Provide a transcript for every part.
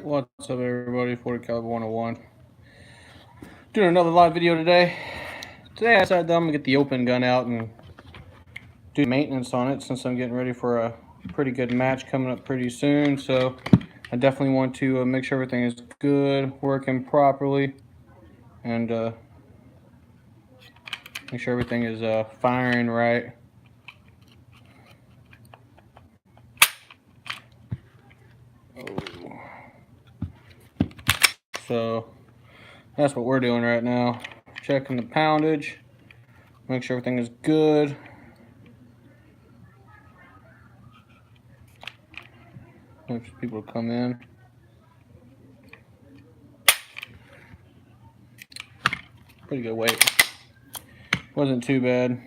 What's up, everybody? 40caliber101. Doing another live video today. Today I decided that I'm gonna get the open gun out and do maintenance on it since I'm getting ready for a pretty good match coming up pretty soon. So I definitely want to make sure everything is good, working properly, and make sure everything is firing right. So that's what we're doing right now. Checking the poundage, make sure everything is good. Wait for people to come in. Pretty good weight. Wasn't too bad.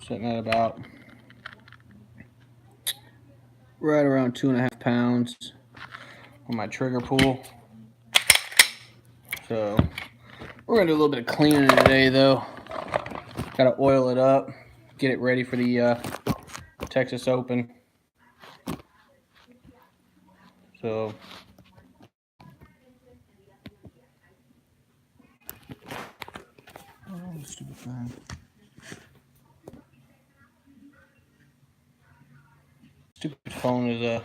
Sitting at about right around 2.5 pounds on my trigger pull. So we're gonna do a little bit of cleaning today, though. Gotta oil it up, get it ready for the Texas Open. So stupid thing. Stupid phone is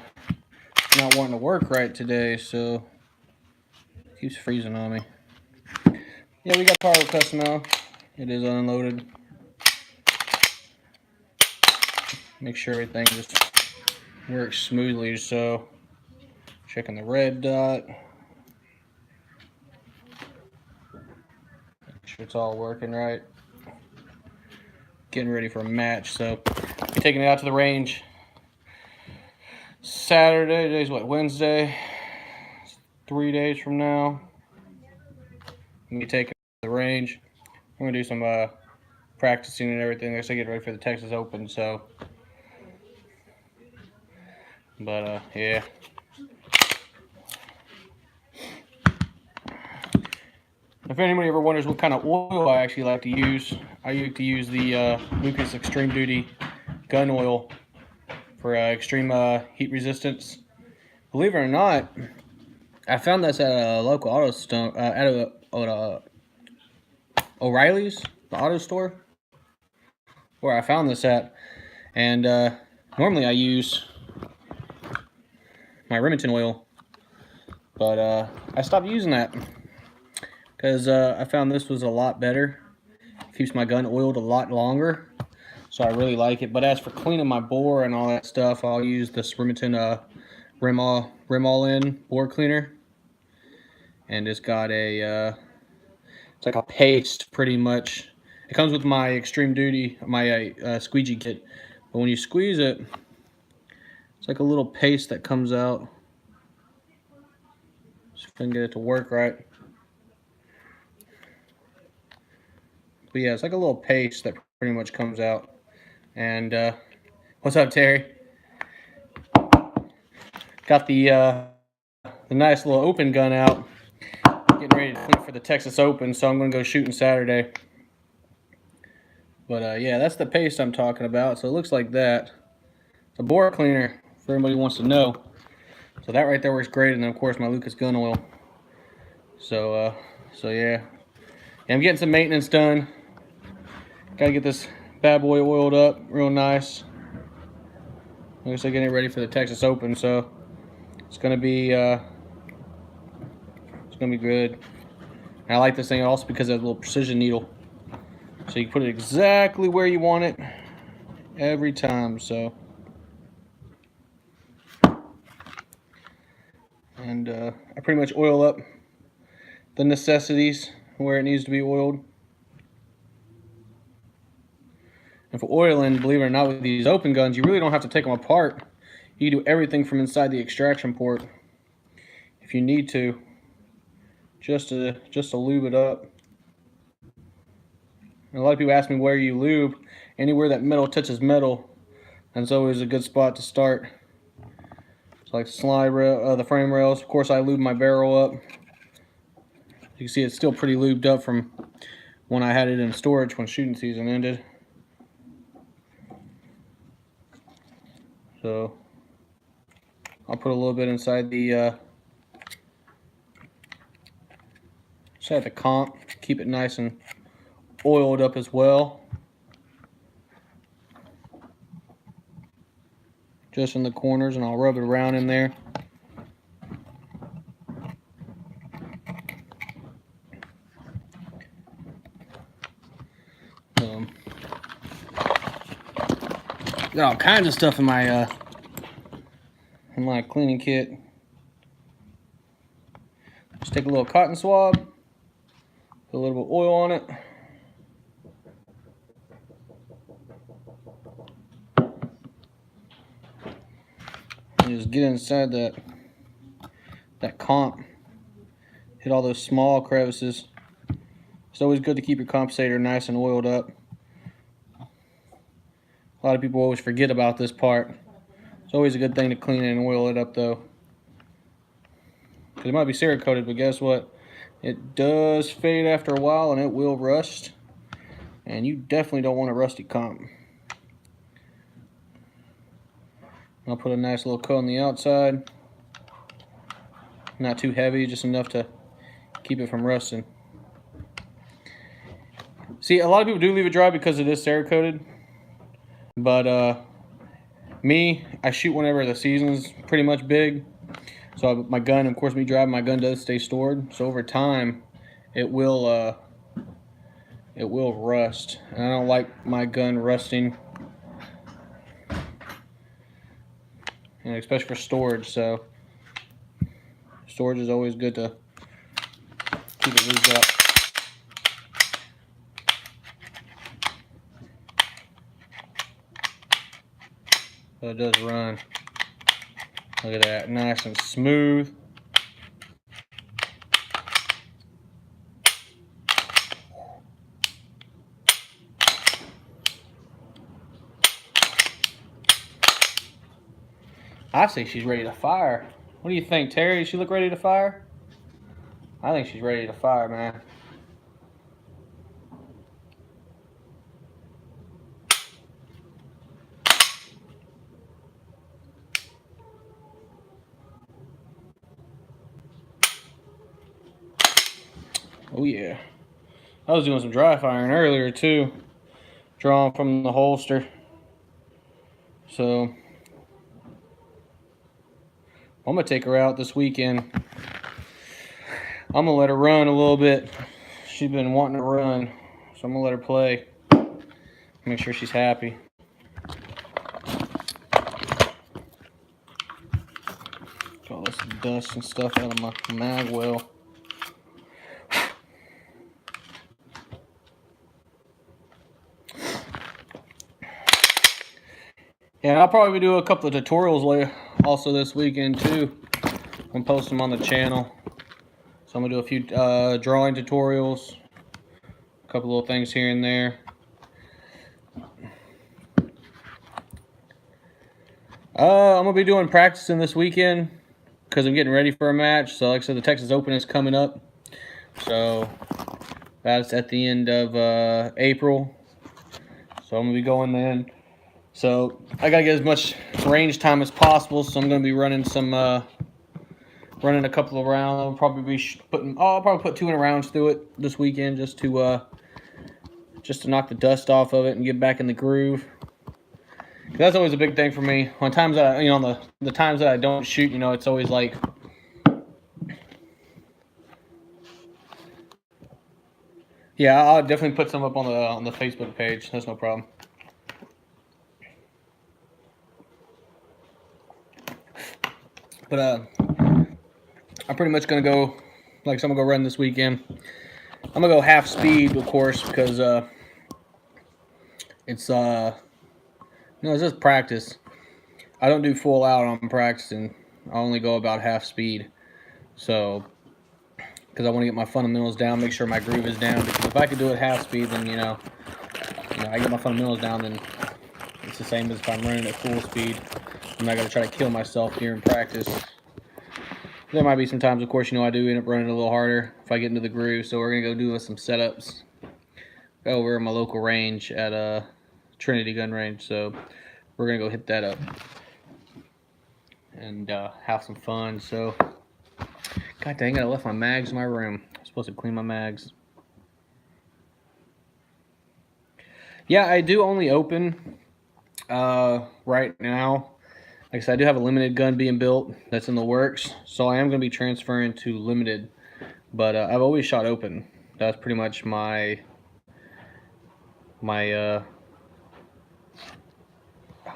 not wanting to work right today, so it keeps freezing on me. Yeah, we got power custom now. It is unloaded. Make sure everything just works smoothly. So checking the red dot. Make sure it's all working right. Getting ready for a match, so I'm taking it out to the range Saturday. Today's what, Wednesday? 3 days from now. I'm gonna take it to the range. I'm gonna do some practicing and everything. I get ready for the Texas Open. So, but yeah. If anybody ever wonders what kind of oil I actually like to use, I like to use the Lucas Extreme Duty gun oil for extreme heat resistance. Believe it or not, I found this at a local auto store, at O'Reilly's, the auto store, where I found this at. And normally I use my Remington oil, but I stopped using that because I found this was a lot better. Keeps my gun oiled a lot longer, so I really like it. But as for cleaning my bore and all that stuff, I'll use this Remington rim all in bore cleaner, and it's got a it's like a paste pretty much. It comes with my Extreme Duty, my squeegee kit, but when you squeeze it, it's like a little paste that comes out. See if I can get it to work right. But yeah, it's like a little paste that pretty much comes out. And what's up, Terry? Got the nice little open gun out. Getting ready to clean for the Texas Open, so I'm gonna go shooting Saturday. But yeah, that's the paste I'm talking about. So it looks like that. It's a bore cleaner, if everybody wants to know. So that right there works great, and then of course my Lucas gun oil. So yeah, I'm getting some maintenance done. Gotta get this bad boy oiled up real nice. Like I said, getting it ready for the Texas Open, so it's gonna be good. And I like this thing also because it has a little precision needle, so you can put it exactly where you want it every time. So, and I pretty much oil up the necessities where it needs to be oiled. And for oiling, believe it or not, with these open guns, you really don't have to take them apart. You can do everything from inside the extraction port if you need to, just to lube it up. And a lot of people ask me where you lube. Anywhere that metal touches metal, that's always a good spot to start. It's like slide rail, the frame rails. Of course, I lube my barrel up. You can see it's still pretty lubed up from when I had it in storage when shooting season ended. So I'll put a little bit inside the comp, keep it nice and oiled up as well. Just in the corners, and I'll rub it around in there. Got all kinds of stuff in my cleaning kit. Just take a little cotton swab, put a little bit of oil on it. And just get inside that comp. Hit all those small crevices. It's always good to keep your compensator nice and oiled up. A lot of people always forget about this part. It's always a good thing to clean it and oil it up though. Because it might be Cerakoted, but guess what? It does fade after a while and it will rust. And you definitely don't want a rusty comp. I'll put a nice little coat on the outside. Not too heavy, just enough to keep it from rusting. See, a lot of people do leave it dry because it is Cerakoted. But me, I shoot whenever the season's pretty much big. So my gun, of course, me driving, my gun does stay stored. So over time, it will rust. And I don't like my gun rusting, and especially for storage. So storage is always good to keep it lubed up. But it does run. Look at that, nice and smooth. I say she's ready to fire. What do you think, Terry? Does she look ready to fire? I think she's ready to fire, man. Oh yeah. I was doing some dry firing earlier too. Drawing from the holster. So I'm gonna take her out this weekend. I'm gonna let her run a little bit. She's been wanting to run, so I'm gonna let her play. Make sure she's happy. Got all this dust and stuff out of my mag well. Yeah, I'll probably do a couple of tutorials also this weekend too. I'm gonna post them on the channel. So I'm gonna do a few drawing tutorials, a couple little things here and there. I'm gonna be doing practicing this weekend because I'm getting ready for a match. So like I said, the Texas Open is coming up. So that's at the end of April. So I'm gonna be going then. So I gotta get as much range time as possible. So I'm gonna be running some, running a couple of rounds. I'll probably be I'll probably put 200 rounds through it this weekend just to knock the dust off of it and get back in the groove. That's always a big thing for me. On times that the times that I don't shoot, it's always like, yeah, I'll definitely put some up on the Facebook page. That's no problem. But I'm pretty much gonna go, I'm gonna go run this weekend. I'm gonna go half speed, of course, because it's just practice. I don't do full out on practicing. I only go about half speed. So, because I want to get my fundamentals down, make sure my groove is down. Because if I could do it half speed, then I get my fundamentals down, then it's the same as if I'm running at full speed. I'm not gonna try to kill myself here in practice. There might be some times, of course, I do end up running a little harder if I get into the groove. So we're gonna go do some setups over at my local range at Trinity gun range. So we're gonna go hit that up. and have some fun. So, god dang it, I left my mags in my room. I'm supposed to clean my mags. Yeah, I do only open right now. Like I said, I do have a limited gun being built that's in the works, so I am going to be transferring to limited. But I've always shot open. That's pretty much my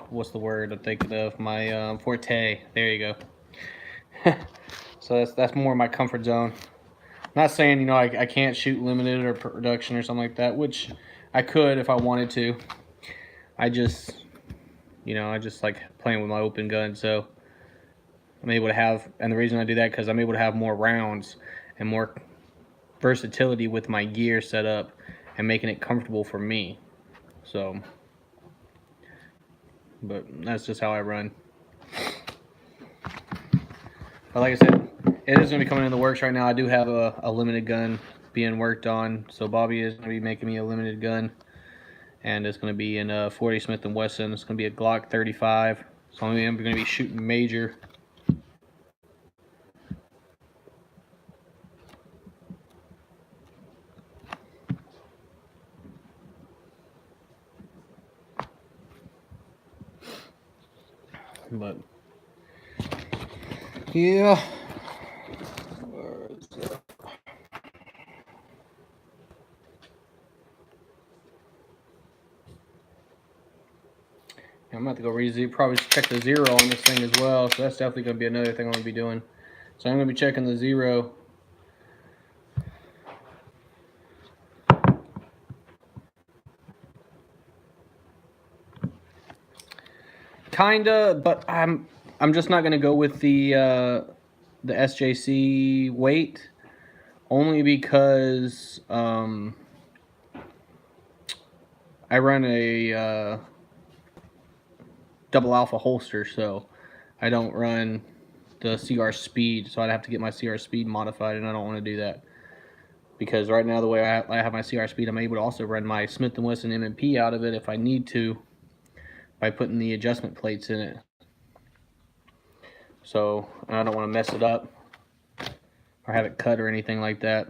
what's the word I'm thinking of? My forte. There you go. So that's more my comfort zone. Not saying, you know, I can't shoot limited or production or something like that, which I could if I wanted to. I just, you know, I just like playing with my open gun, so I'm able to have, and the reason I do that because I'm able to have more rounds and more versatility with my gear set up and making it comfortable for me. So, but that's just how I run. But like I said, it is going to be coming in the works right now. I do have a limited gun being worked on, so Bobby is going to be making me a limited gun, and it's going to be in a 40 Smith & Wesson. It's going to be a Glock 35, so I'm going to be shooting major. But yeah. I'm about to go probably check the zero on this thing as well, so that's definitely going to be another thing I'm going to be doing. So I'm going to be checking the zero. Kinda, but I'm just not going to go with the SJC weight, only because I run a double alpha holster, so I don't run the CR speed, so I'd have to get my CR speed modified, and I don't want to do that because right now the way I have my CR speed, I'm able to also run my Smith & Wesson M&P out of it if I need to by putting the adjustment plates in it. So I don't want to mess it up or have it cut or anything like that.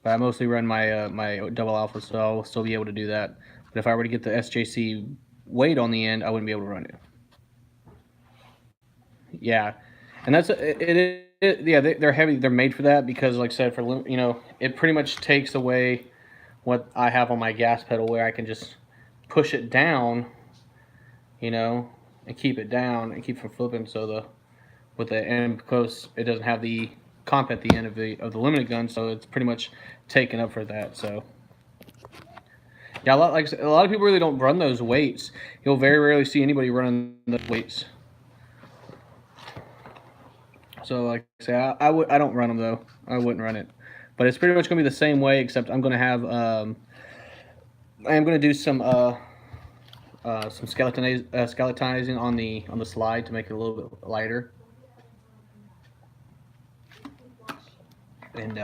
But I mostly run my my double alpha, so I'll still be able to do that. But if I were to get the SJC weight on the end, I wouldn't be able to run it. Yeah, and that's yeah, they're heavy. They're made for that because, like I said, for, you know, it pretty much takes away what I have on my gas pedal, where I can just push it down, you know, and keep it down and keep from flipping. So with the end, because it doesn't have the comp at the end of the limited gun, so it's pretty much taken up for that. So yeah, a lot of people really don't run those weights. You'll very rarely see anybody running those weights. So like I say, I don't run them though. I wouldn't run it, but it's pretty much gonna be the same way, except I'm gonna have I am gonna do some skeletonizing on the slide to make it a little bit lighter. And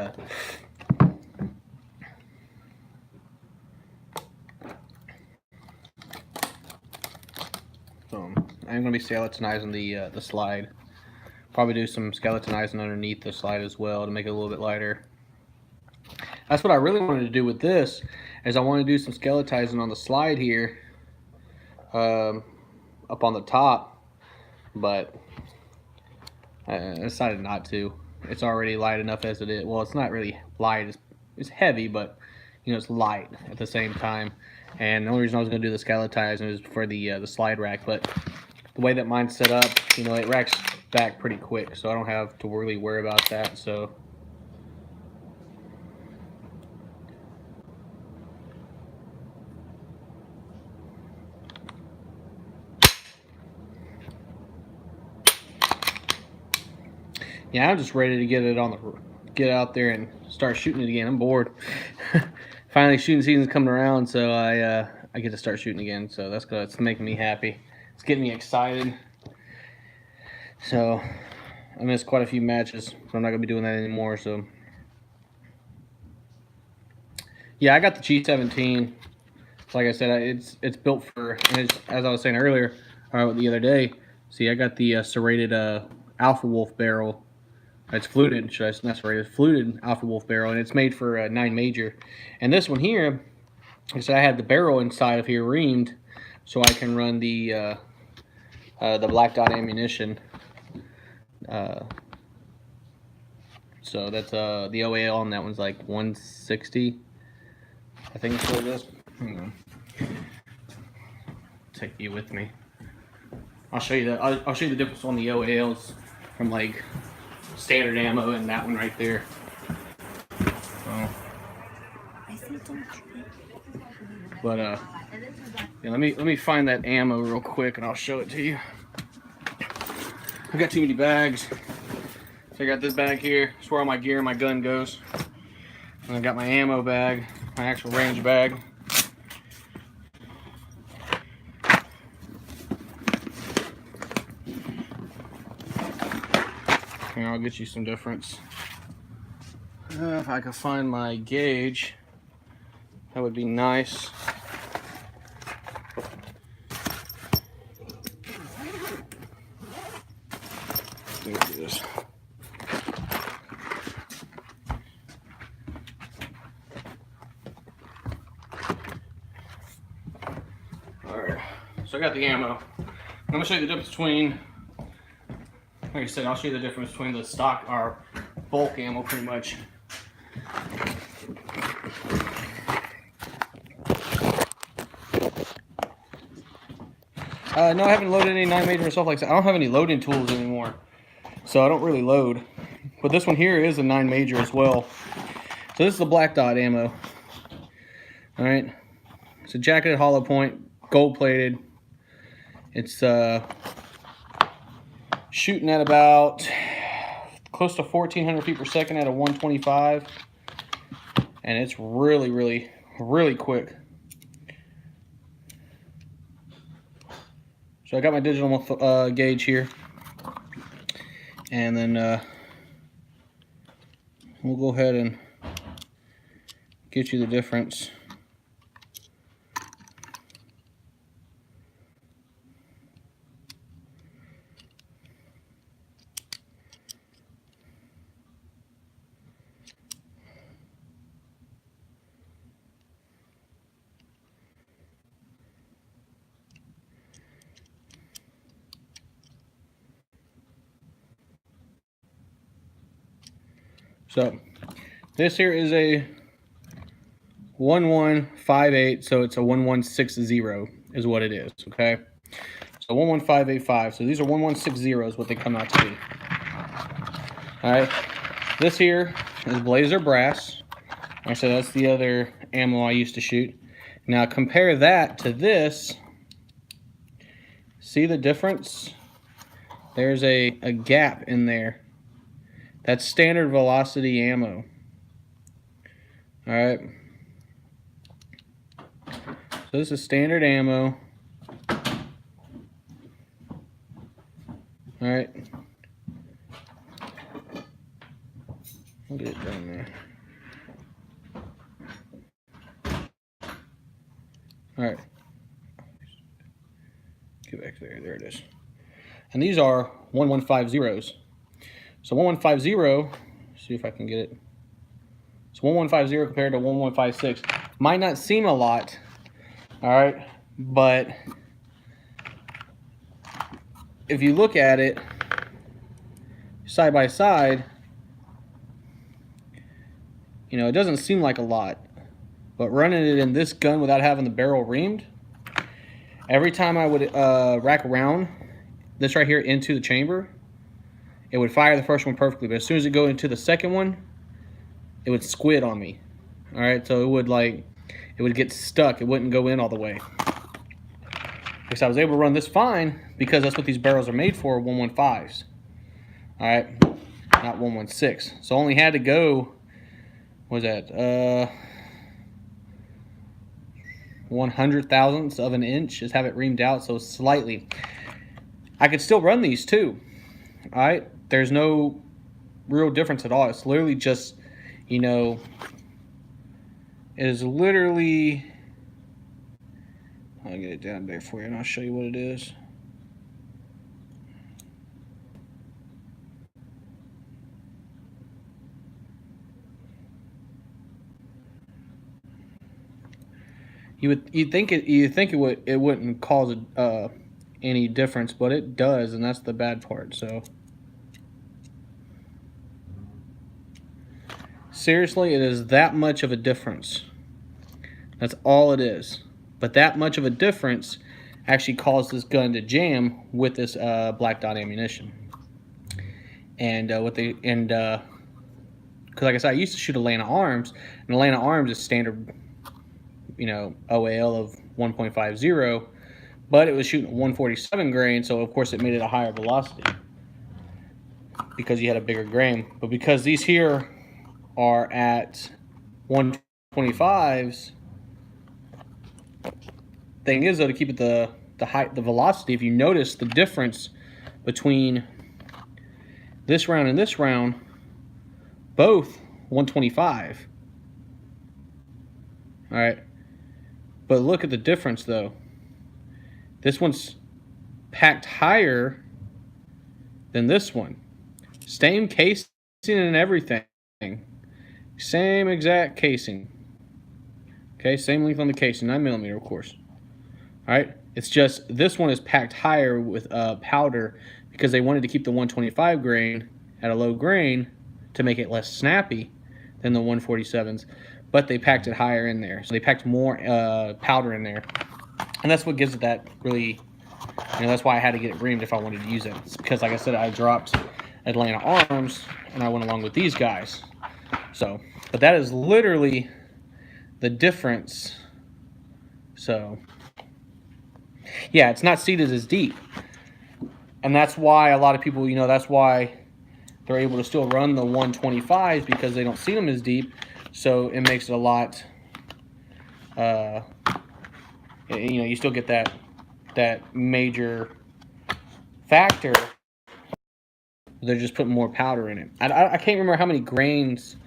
so I'm gonna be skeletonizing the slide. Probably do some skeletonizing underneath the slide as well to make it a little bit lighter. That's what I really wanted to do with this, is I want to do some skeletonizing on the slide here, up on the top, but I decided not to. It's already light enough as it is. Well, it's not really light. It's heavy, but you know, it's light at the same time. And the only reason I was going to do the skeletonizing is for the slide rack, but the way that mine's set up, you know, it racks back pretty quick, so I don't have to really worry about that. So yeah, I'm just ready to get out there and start shooting it again. I'm bored. Finally, shooting season's coming around, so I get to start shooting again. So that's good. It's making me happy. It's getting me excited. So I missed quite a few matches, so I'm not gonna be doing that anymore. So yeah, I got the G17. Like I said, it's built for, and it's, as I was saying earlier, the other day, See, I got the serrated Alpha Wolf barrel. It's fluted, not serrated, fluted Alpha Wolf barrel, and it's made for 9 major. And this one here, I had the barrel inside of here reamed, so I can run the black dot ammunition. So that's the OAL on that one's like 160. I think that's what it is. Hang on. Take you with me. I'll show you that. I'll show you the difference on the OALs from like standard ammo and that one right there. But yeah, let me find that ammo real quick and I'll show it to you. I've got too many bags. So I got this bag here. It's where all my gear and my gun goes. And I got my ammo bag, my actual range bag. Here, I'll get you some difference. If I could find my gauge, that would be nice. Look at this. Alright, so I got the ammo. I'm going to show you the difference between, like I said, I'll show you the difference between the stock or bulk ammo pretty much. No, I haven't loaded any 9 major and stuff like that. I don't have any loading tools anymore, so I don't really load. But this one here is a 9 major as well. So this is the black dot ammo. All right, it's a jacketed hollow point, gold plated. It's shooting at about close to 1,400 feet per second at a 125, and it's really, really, really quick. So I got my digital gauge here, and then we'll go ahead and get you the difference. So this here is a 1158, so it's a 1160 is what it is, okay? So 11585, so these are 1160 is what they come out to be. All right, this here is Blazer brass. Like I said, that's the other ammo I used to shoot. Now compare that to this. See the difference? There's a gap in there. That's standard velocity ammo. All right. So this is standard ammo. All right. I'll get it down there. All right. Get back there. There it is. And these are 1150s. So 1150, see if I can get it. So 1150 compared to 1156. Might not seem a lot, all right, but if you look at it side by side, you know, it doesn't seem like a lot. But running it in this gun without having the barrel reamed, every time I would rack around this right here into the chamber, it would fire the first one perfectly, but as soon as it go into the second one, it would squid on me. All right, so it would get stuck. It wouldn't go in all the way. Because I was able to run this fine because that's what these barrels are made for, 115s. All right, not 116. So I only had to go, what was that? 100,000ths of an inch, just have it reamed out, so slightly. I could still run these too. All right, there's no real difference at all. It's literally just, you know, it is literally, I'll get it down there for you and I'll show you what it is. you'd think it wouldn't cause any difference, but it does, and that's the bad part. So seriously, it is that much of a difference. That's all it is. But that much of a difference actually caused this gun to jam with this black dot ammunition. And because like I said, I used to shoot Atlanta Arms, and Atlanta Arms is standard, OAL of 1.50, but it was shooting 147 grain, so of course it made it a higher velocity because you had a bigger grain. But because these here are at 125s, thing is though, to keep it the velocity, if you notice the difference between this round and this round, both 125. All right, but look at the difference though. This one's packed higher than this one. Same casing and everything. Same exact casing. Okay, same length on the casing, 9mm, of course. All right, it's just this one is packed higher with powder because they wanted to keep the 125 grain at a low grain to make it less snappy than the 147s, but they packed it higher in there. So they packed more powder in there. And that's what gives it that really, that's why I had to get it reamed if I wanted to use it. It's because, like I said, I dropped Atlanta Arms and I went along with these guys. So, but that is literally the difference. So, yeah, it's not seated as deep. And that's why a lot of people, that's why they're able to still run the 125s, because they don't seat them as deep. So it makes it a lot, you still get that major factor. They're just putting more powder in it. I can't remember how many grains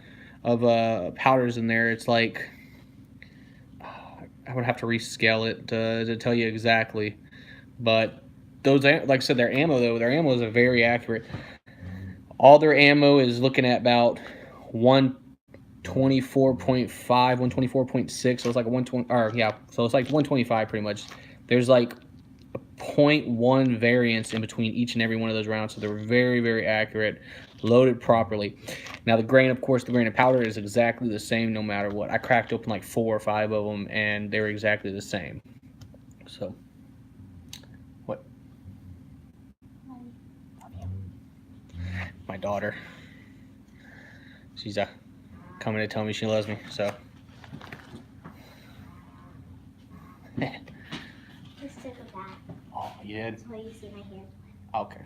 of powders in there. It's like, I would have to rescale it to tell you exactly. But those, like I said, their ammo though, their ammo is very accurate. All their ammo is looking at about 124.5, 124.6. So it's like a 120, or yeah, so it's like 125 pretty much. There's like a 0.1 variance in between each and every one of those rounds, so they're very, very accurate, loaded properly. Now the grain, of course, the grain of powder is exactly the same no matter what. I cracked open like 4 or 5 of them, and they were exactly the same. So, what? My daughter. She's coming to tell me she loves me, so. Just took a bath. Oh, yeah. That's why you see my hair. Okay.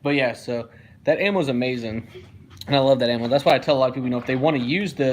But yeah, so that ammo is amazing, and I love that ammo. That's why I tell a lot of people, if they want to use this,